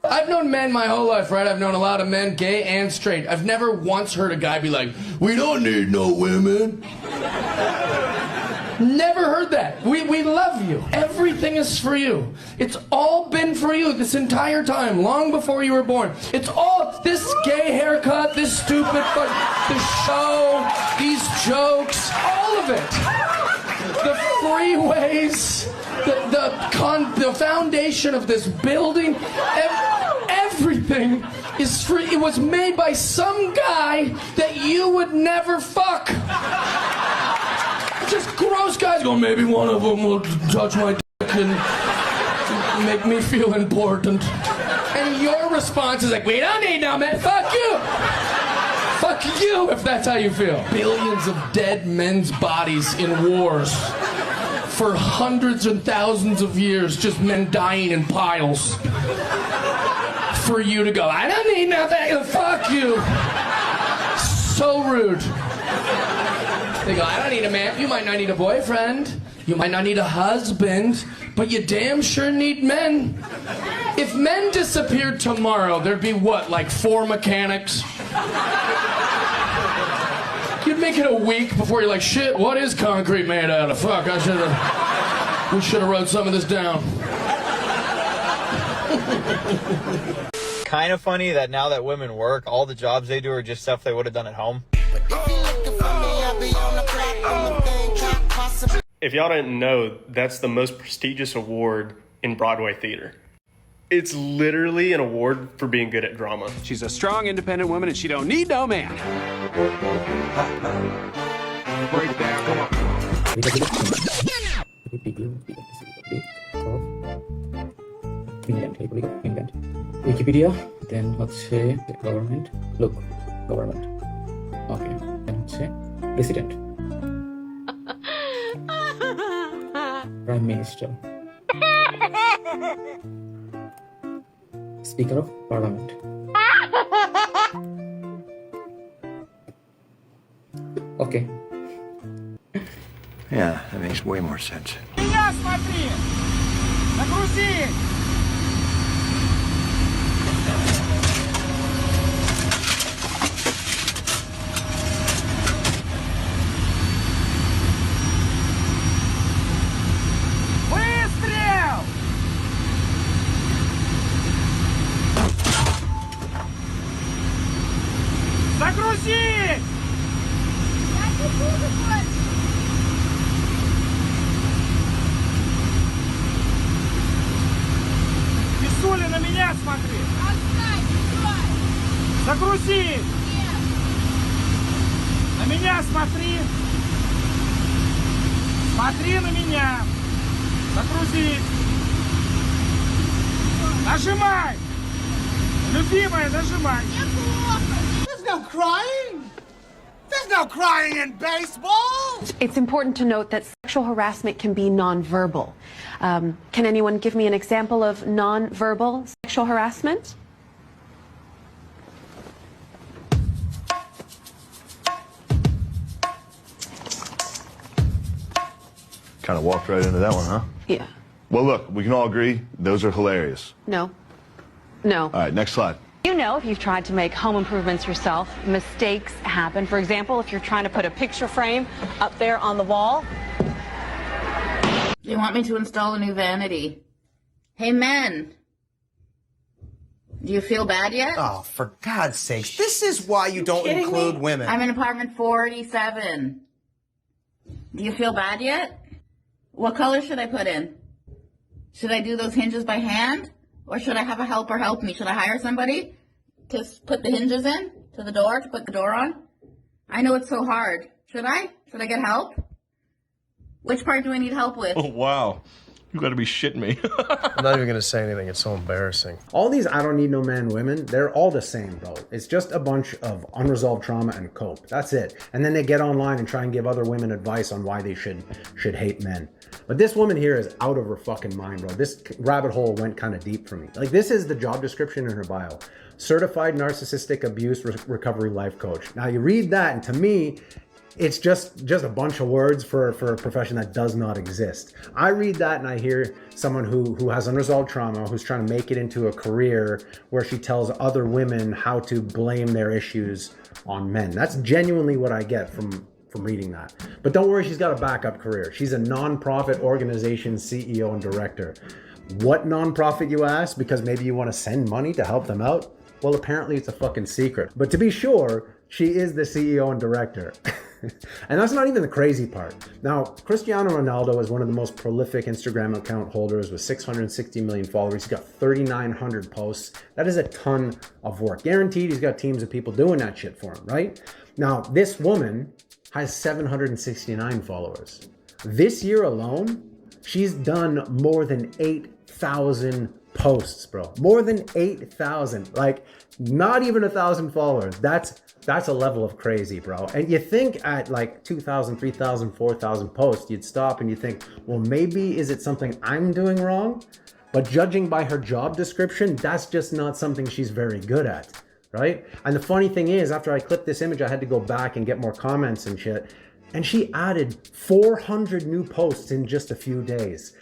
I've known men my whole life, right? I've known a lot of men, gay and straight. I've never once heard a guy be like, we don't need no women. Never heard that. We love you. Everything is for you. It's all been for you this entire time, long before you were born. It's all this gay haircut, this stupid the show, these jokes, all of it. The freeways, the foundation of this building, everything is free. It was made by some guy that you would never fuck. Just gross guys going, maybe one of them will touch my dick and make me feel important. And your response is like, we don't need no man, fuck you. Fuck you if that's how you feel. Billions of dead men's bodies in wars for hundreds and thousands of years, just men dying in piles. For you to go, I don't need nothing, fuck you. So rude. They go, I don't need a man. You might not need a boyfriend. You might not need a husband. But you damn sure need men. If men disappeared tomorrow, there'd be what, like 4 mechanics? You'd make it a week before you're like, shit, what is concrete made out of? Fuck, we should have wrote some of this down. Kind of funny that now that women work, all the jobs they do are just stuff they would have done at home. If y'all didn't know, that's the most prestigious award in Broadway theater. It's literally an award for being good at drama. She's a strong, independent woman, and she don't need no man. Break it down, come on. Wikipedia, then হচ্ছে government, look, government. Okay, then হচ্ছে president. Prime Minister. Speaker of Parliament. Okay. Yeah, that makes way more sense. Меня смотри! Нагрузи! Выстрел! Загрузить! Писуля, на меня смотри! Загрузи! На меня смотри! Смотри на меня! Загрузи! Нажимай! Любимая, нажимай! There's no crying! There's no crying in baseball! It's important to note that sexual harassment can be nonverbal. Can anyone give me an example of nonverbal sexual harassment? Kind of walked right into that one, huh? Yeah. Well, look, we can all agree those are hilarious. No. No. All right, next slide. You know, if you've tried to make home improvements yourself, mistakes happen. For example, if you're trying to put a picture frame up there on the wall. They want me to install a new vanity. Hey, men. Do you feel bad yet? Oh, for God's sakes. This is why you don't include women. I'm in apartment 47. Do you feel bad yet? What color should I put in? Should I do those hinges by hand? Or should I have a helper help me? Should I hire somebody to put the hinges in to the door, to put the door on? I know it's so hard. Should I? Should I get help? Which part do I need help with? Oh, wow. You gotta be shitting me. I'm not even gonna say anything. It's so embarrassing. All these I don't need no man women, they're all the same, bro. It's just a bunch of unresolved trauma and cope. That's it. And then they get online and try and give other women advice on why they should hate men. But this woman here is out of her fucking mind, bro. This rabbit hole went kind of deep for me. Like, this is the job description in her bio. Certified narcissistic abuse recovery life coach. Now you read that, and to me, It's just a bunch of words for a profession that does not exist. I read that and I hear someone who has unresolved trauma, who's trying to make it into a career where she tells other women how to blame their issues on men. That's genuinely what I get from reading that. But don't worry, she's got a backup career. She's a non-profit organization CEO and director. What non-profit, you ask? Because maybe you want to send money to help them out? Well, apparently it's a fucking secret. But to be sure, she is the CEO and director. And that's not even the crazy part. Now, Cristiano Ronaldo is one of the most prolific Instagram account holders with 660 million followers. He's got 3,900 posts. That is a ton of work. Guaranteed he's got teams of people doing that shit for him, right? Now, this woman has 769 followers. This year alone, she's done more than 8,000 posts, bro. More than 8,000. Like, not even 1,000 followers. That's a level of crazy, bro. And you think at like 2,000, 3,000, 4,000 posts, you'd stop and you think, well, maybe is it something I'm doing wrong? But judging by her job description, that's just not something she's very good at, right? And the funny thing is, after I clipped this image, I had to go back and get more comments and shit. And she added 400 new posts in just a few days.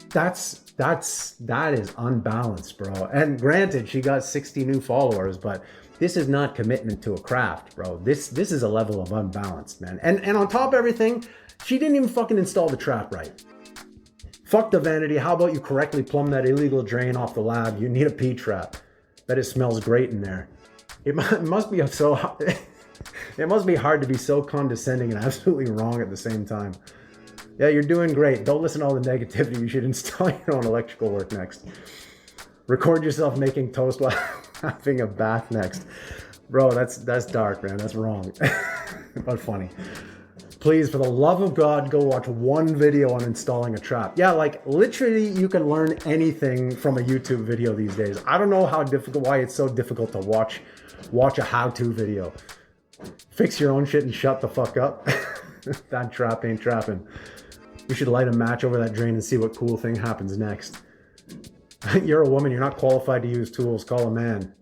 That is unbalanced, bro. And granted, she got 60 new followers, but this is not commitment to a craft, bro. This is a level of unbalanced, man. And on top of everything, she didn't even fucking install the trap right. Fuck the vanity. How about you correctly plumb that illegal drain off the lab? You need a P-trap. Bet it smells great in there. It must be so hard. It must be hard to be so condescending and absolutely wrong at the same time. Yeah, you're doing great. Don't listen to all the negativity. You should install your own electrical work next. Record yourself making toast while having a bath next. Bro, that's dark, man. That's wrong. But funny. Please, for the love of God, go watch one video on installing a trap. Yeah, like literally you can learn anything from a YouTube video these days. I don't know why it's so difficult to watch a how-to video. Fix your own shit and shut the fuck up. That trap ain't trapping. You should light a match over that drain and see what cool thing happens next. You're a woman, you're not qualified to use tools, call a man.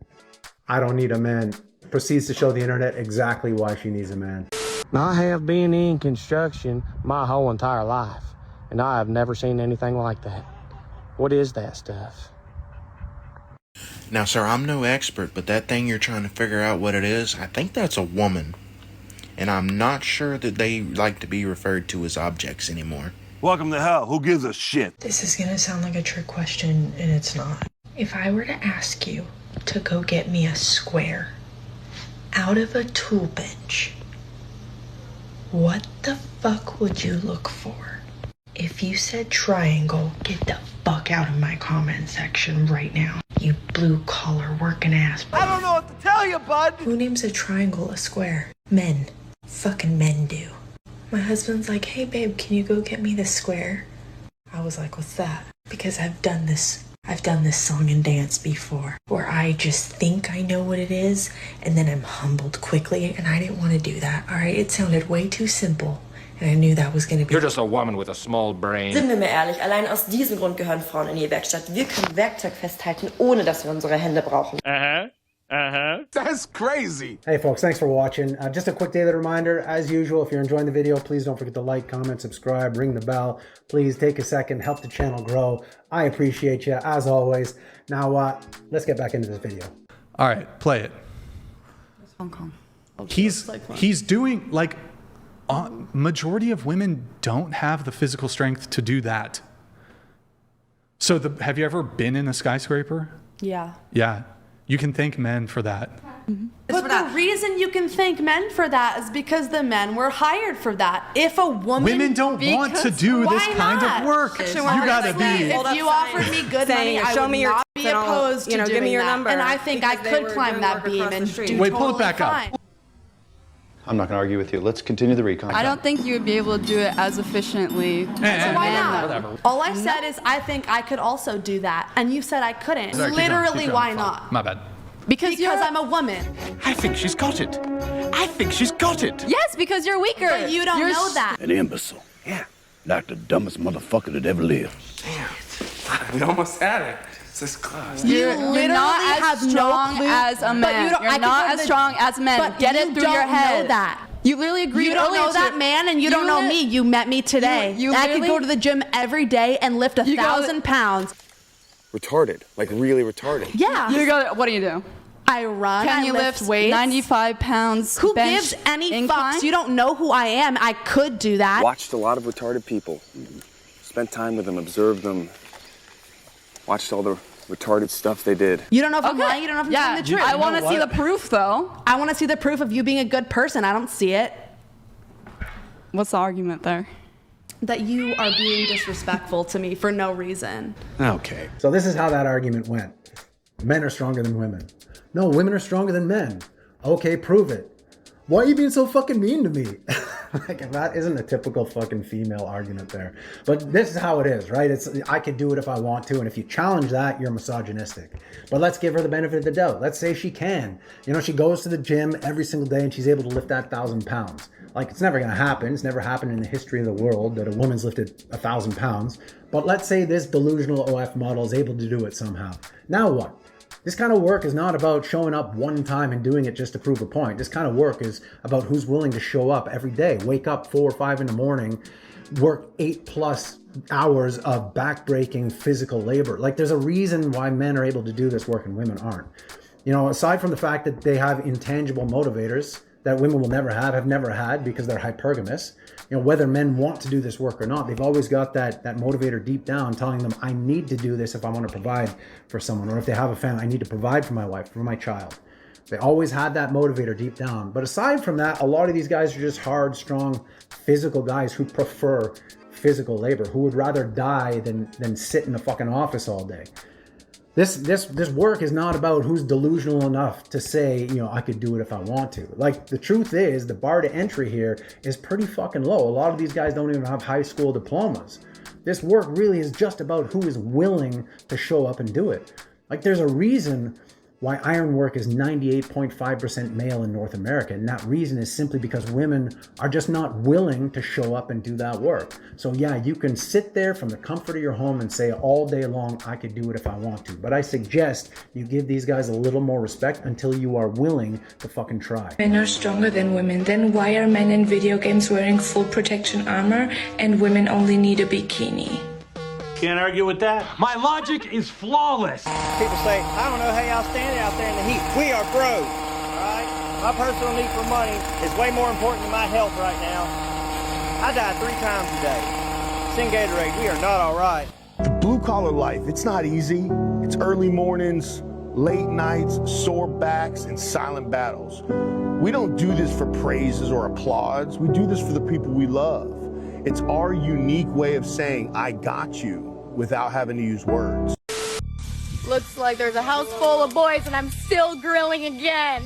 I don't need a man. Proceeds to show the internet exactly why she needs a man. I have been in construction my whole entire life, and I have never seen anything like that. What is that stuff? Now, sir, I'm no expert, but that thing you're trying to figure out what it is, I think that's a woman. And I'm not sure that they like to be referred to as objects anymore. Welcome to hell. Who gives a shit? This is gonna sound like a trick question, and it's not. If I were to ask you to go get me a square out of a tool bench, what the fuck would you look for? If you said triangle, get the fuck out of my comment section right now. You blue-collar working ass. I don't know what to tell you, bud. Who names a triangle a square? Men. Fucking men do. My husband's like, hey babe, can you go get me this square? I was like, what's that? Because I've done this song and dance before, where I just think I know what it is, and then I'm humbled quickly, and I didn't want to do that, alright? It sounded way too simple, and I knew that was gonna be... You're just a woman with a small brain. Sind wir mal ehrlich, allein aus diesem Grund gehören Frauen in die Werkstatt. Wir können Werkzeug festhalten, ohne dass wir unsere Hände brauchen. That's crazy. Hey folks, thanks for watching. Just a quick daily reminder, as usual, if you're enjoying the video, please don't forget to like, comment, subscribe, ring the bell. Please take a second, help the channel grow. I appreciate you, as always. Now, let's get back into this video. All right, play it. Hong Kong. He's doing, like, majority of women don't have the physical strength to do that. So have you ever been in a skyscraper? Yeah. Yeah. You can thank men for that. But the reason you can thank men for that is because the men were hired for that. If a women don't want to do this kind of work. You gotta be. If you offered me good money, I would not be opposed to doing give me your that. number. And I think I could climb that beam and do Wait, pull it totally back fine. up. I'm not going to argue with you. Let's continue the recon. I don't think you would be able to do it as efficiently as a why man. not? Whatever. All I said is I think I could also do that, and you said I couldn't. Sorry, keep Literally, going. why not? My bad. Because I'm a woman. I think she's got it. I think she's got it. Yes, because you're weaker. But you don't know that. An imbecile. Yeah. Like the dumbest motherfucker that ever lived. Damn. We almost had it. This is close. You're not as strong as a man. You're not as strong as men. Get it through your head. Know that. You literally agreed. You don't know that man, and you don't know me. You met me today. I could go to the gym every day and lift 1,000 pounds. Retarded, like really retarded. Yeah. You go. What do? I run. Can you lift weights? 95 pounds. Who bench gives any incline? fucks? You don't know who I am. I could do that. Watched a lot of retarded people. Spent time with them, observed them. Watched all the retarded stuff they did. You don't know if I'm lying. You don't know if I'm telling the truth. I want to see the proof, though. I want to see the proof of you being a good person. I don't see it. What's the argument there? That you are being disrespectful to me for no reason. Okay. So this is how that argument went. Men are stronger than women. No, women are stronger than men. Okay, prove it. Why are you being so fucking mean to me? Like, that isn't a typical fucking female argument there. But this is how it is, right? It's I could do it if I want to, and if you challenge that, you're misogynistic. But let's give her the benefit of the doubt. Let's say she can. You know, she goes to the gym every single day and she's able to lift that 1,000 pounds. Like, it's never going to happen. It's never happened in the history of the world that a woman's lifted 1,000 pounds. But let's say this delusional OF model is able to do it somehow. Now what? This kind of work is not about showing up one time and doing it just to prove a point. This kind of work is about who's willing to show up every day, wake up 4 or 5 in the morning, work 8+ hours of backbreaking physical labor. Like, there's a reason why men are able to do this work and women aren't. You know, aside from the fact that they have intangible motivators that women will never have never had because they're hypergamous. You know, whether men want to do this work or not, they've always got that motivator deep down telling them, I need to do this if I want to provide for someone, or if they have a family, I need to provide for my wife, for my child. They always had that motivator deep down. But aside from that, a lot of these guys are just hard, strong, physical guys who prefer physical labor, who would rather die than sit in a fucking office all day. This work is not about who's delusional enough to say, you know, I could do it if I want to. Like, the truth is, the bar to entry here is pretty fucking low. A lot of these guys don't even have high school diplomas. This work really is just about who is willing to show up and do it. Like, there's a reason why iron work is 98.5% male in North America. And that reason is simply because women are just not willing to show up and do that work. So yeah, you can sit there from the comfort of your home and say all day long, I could do it if I want to. But I suggest you give these guys a little more respect until you are willing to fucking try. Men are stronger than women. Then why are men in video games wearing full protection armor and women only need a bikini? Can't argue with that. My logic is flawless. People say, I don't know how y'all standing out there in the heat. We are broke, all right? My personal need for money is way more important than my health right now. I die 3 times a day. Send Gatorade, we are not all right. The blue-collar life, it's not easy. It's early mornings, late nights, sore backs, and silent battles. We don't do this for praises or applause. We do this for the people we love. It's our unique way of saying, I got you, without having to use words. Looks like there's a house full of boys and I'm still grilling again.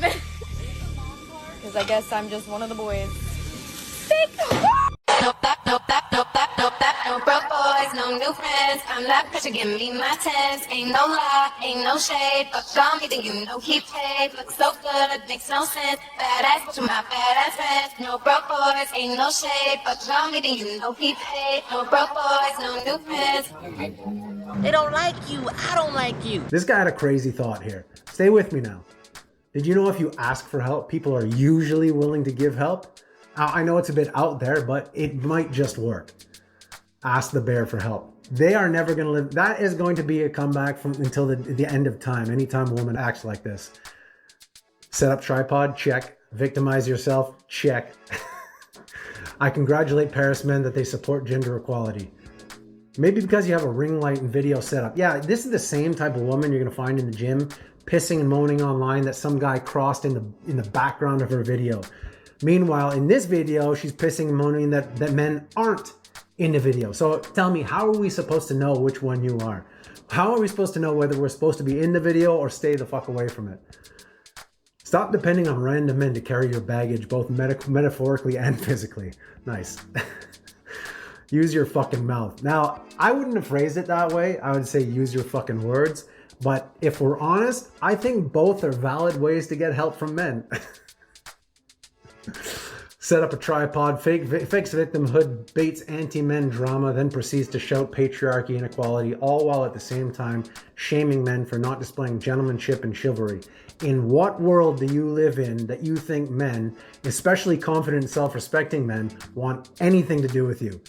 Because I guess I'm just one of the boys. No broke boys, no new friends. I'm that pressure, give me my tens. Ain't no lie, ain't no shade. Fuck on me, then you know he paid. Looks so good, makes no sense. Badass, but you my badass friends. No broke boys, ain't no shade. Fuck on me, then you know he paid. No broke boys, no new friends. They don't like you, I don't like you. This guy had a crazy thought here. Stay with me now. Did you know if you ask for help, people are usually willing to give help? I know it's a bit out there, but it might just work. Ask the bear for help. They are never going to live. That is going to be a comeback until the end of time. Anytime a woman acts like this. Set up tripod, check. Victimize yourself, check. I congratulate Paris men that they support gender equality. Maybe because you have a ring light and video setup. Yeah, this is the same type of woman you're going to find in the gym, pissing and moaning online that some guy crossed in the background of her video. Meanwhile, in this video, she's pissing and moaning that men aren't in the video. So tell me, how are we supposed to know which one you are? How are we supposed to know whether we're supposed to be in the video or stay the fuck away from it? Stop depending on random men to carry your baggage, both metaphorically and physically. Nice. Use your fucking mouth. Now, I wouldn't have phrased it that way. I would say use your fucking words. But if we're honest, I think both are valid ways to get help from men. Set up a tripod, fakes victimhood, baits anti-men drama, then proceeds to shout patriarchy and equality, all while at the same time shaming men for not displaying gentlemanship and chivalry. In what world do you live in that you think men, especially confident, self-respecting men, want anything to do with you?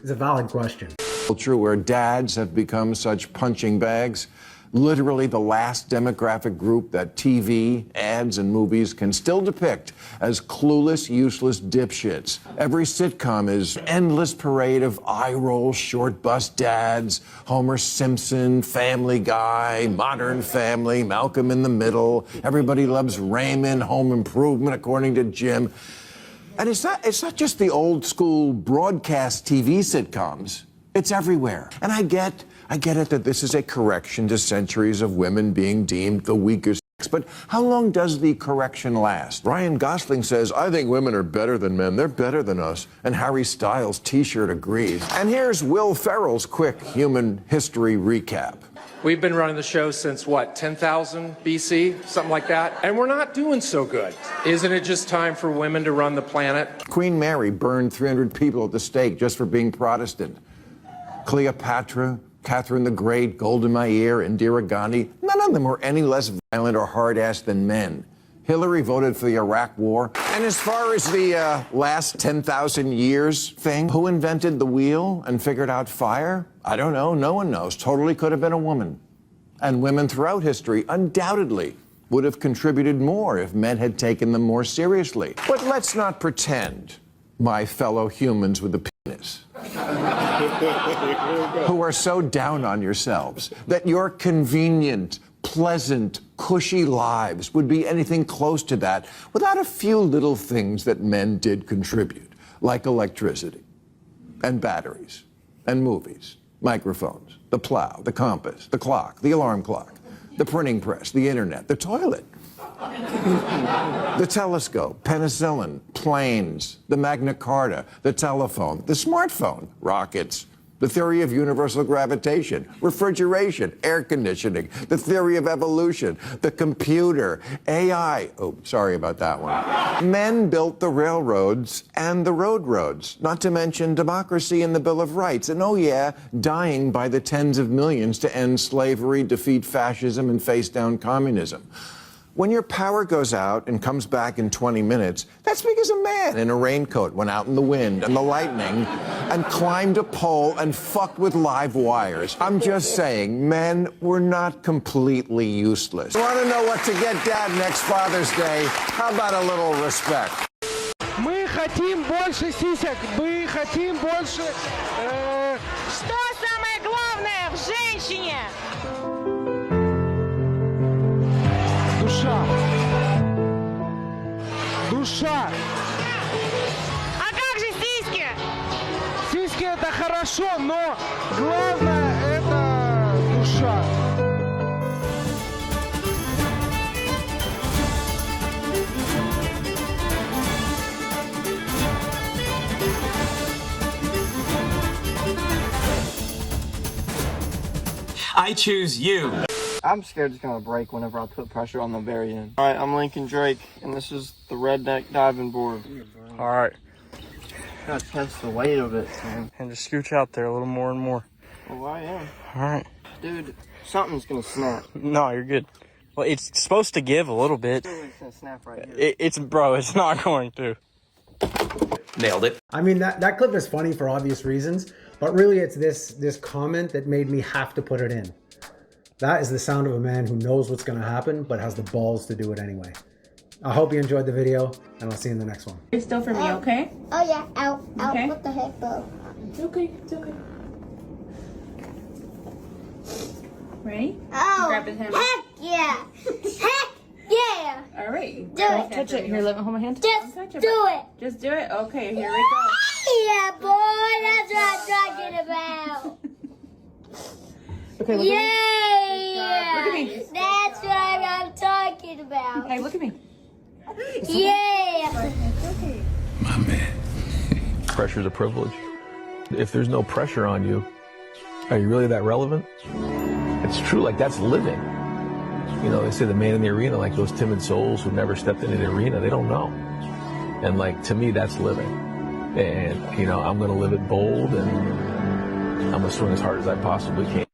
It's a valid question. Culture where dads have become such punching bags, literally the last demographic group that TV, ads, and movies can still depict as clueless, useless dipshits. Every sitcom is an endless parade of eye-roll, short-bus dads, Homer Simpson, Family Guy, Modern Family, Malcolm in the Middle, Everybody Loves Raymond, Home Improvement, according to Jim. And it's not just the old-school broadcast TV sitcoms. It's everywhere. And I get it that this is a correction to centuries of women being deemed the weaker sex, but how long does the correction last? Ryan Gosling says, I think women are better than men. They're better than us. And Harry Styles' t-shirt agrees. And here's Will Ferrell's quick human history recap. We've been running the show since, what, 10,000 BC? Something like that. And we're not doing so good. Isn't it just time for women to run the planet? Queen Mary burned 300 people at the stake just for being Protestant. Cleopatra, Catherine the Great, Golda Meir, Indira Gandhi, none of them were any less violent or hard-assed than men. Hillary voted for the Iraq War. And as far as the last 10,000 years thing, who invented the wheel and figured out fire? I don't know. No one knows. Totally could have been a woman. And women throughout history undoubtedly would have contributed more if men had taken them more seriously. But let's not pretend, my fellow humans with a penis, who are so down on yourselves that your convenient, pleasant, cushy lives would be anything close to that without a few little things that men did contribute, like electricity and batteries and movies, microphones, the plow, the compass, the clock, the alarm clock, the printing press, the internet, the toilet, the telescope, penicillin, planes, the Magna Carta, the telephone, the smartphone, rockets, the theory of universal gravitation, refrigeration, air conditioning, the theory of evolution, the computer, AI. Oh, sorry about that one. Men built the railroads and the roads, not to mention democracy and the Bill of Rights. And oh yeah, dying by the tens of millions to end slavery, defeat fascism, and face down communism. When your power goes out and comes back in 20 minutes, that's because a man in a raincoat went out in the wind and the lightning and climbed a pole and fucked with live wires. I'm just saying, men were not completely useless. Want to know what to get Dad next Father's Day? How about a little respect? Мы хотим больше сисек, мы хотим больше... Что самое главное в женщине? Душа. Душа. А как же сиськи? Сиськи это хорошо, но главное это душа. I choose you. I'm scared it's gonna break whenever I put pressure on the very end. All right, I'm Lincoln Drake, and this is the redneck diving board. All right. Gotta test the weight of it, man. And just scooch out there a little more and more. Oh, I am. All right. Dude, something's gonna snap. No, you're good. Well, it's supposed to give a little bit. It's gonna snap right here. It's not going to. Nailed it. I mean, that clip is funny for obvious reasons, but really it's this comment that made me have to put it in. That is the sound of a man who knows what's going to happen, but has the balls to do it anyway. I hope you enjoyed the video, and I'll see you in the next one. It's still for me, okay? Oh yeah, ow, ow, Okay. what the heck though? It's okay, it's okay. Ready? Oh, Grab his hand. heck yeah! Heck yeah! All right. Do Don't it. touch it. Here, let me hold my hand. Just Don't touch it, do but- it! Just do it. Okay, here we go. Yeah, boy, that's what I'm talking about! Okay, look at me. Yeah! Look at me. That's what I'm talking about! Hey, look at me. Yeah! Pressure's a privilege. If there's no pressure on you, are you really that relevant? It's true, like that's living. You know, they say the man in the arena, like those timid souls who never stepped into the arena, they don't know. And like, to me, that's living. And, you know, I'm going to live it bold, and I'm going to swing as hard as I possibly can.